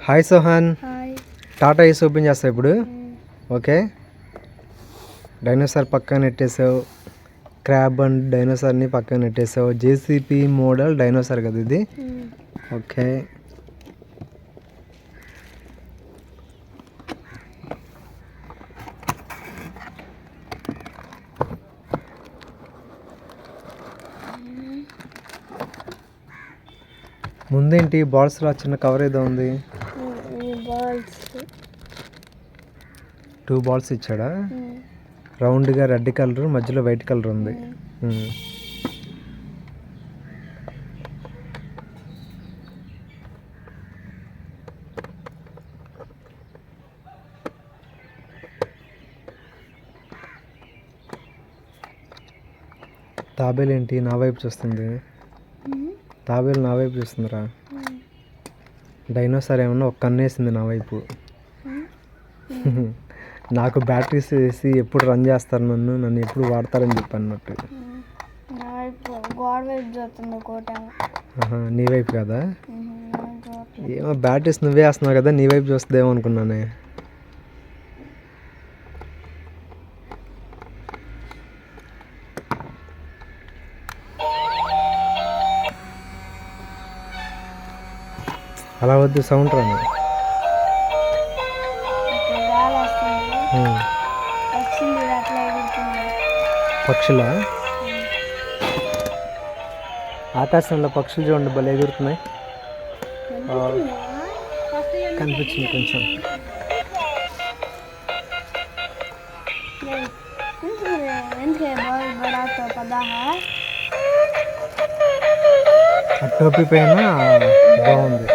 Hi Sohan, hi. Tata Ace open చేస్తావు ఇప్పుడు. Okay, dinosaur పక్కన నెట్టేసావు, క్రాబ్ అండ్ డైనోసార్ని పక్కన నెట్టేసావు. జేసీపీ మోడల్ డైనోసార్ కదా ఇది. ఓకే, ముందేంటి బాల్స్లో చిన్న కవర్ ఏదో ఉంది. 2 బాల్స్ ఇచ్చాడా? రౌండ్గా రెడ్ కలర్, మధ్యలో వైట్ కలర్ ఉంది. తాబేలు ఏంటి నా వైపు చూస్తుంది? తాబేలు నా వైపు చూస్తుందిరా. డైనోసార్ ఏమన్నా ఒక కన్నేసింది నా వైపు. నాకు బ్యాటరీస్ వేసి ఎప్పుడు రన్ చేస్తారు, నన్ను ఎప్పుడు వాడతారని చెప్పి అన్నట్టు. నీ వైపు కదా? ఏమో బ్యాటరీస్ నువ్వే వేస్తున్నావు కదా, నీ వైపు చూస్తుందేమో అనుకున్నానే. అలా వద్దు, సౌండ్ రాను. పక్షులా? ఆకాశంలో పక్షులు చూడండి, భలే ఎగురుతున్నాయి. కనిపించింది కొంచెం. టోపీ పైన బాగుంది.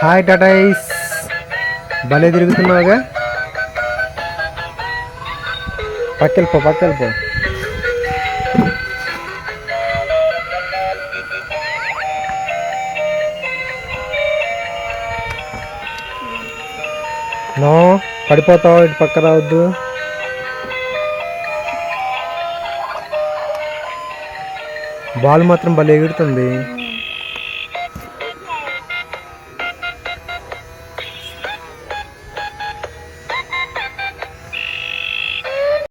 హాయ్ టాటాయిస్, భలే తిరుగుతున్నావుగా. పక్కెళ్ళిపో. నో, పడిపోతావు, ఇటు పక్క రావద్దు. బాల్ మాత్రం భలే ఎగురుతుంది.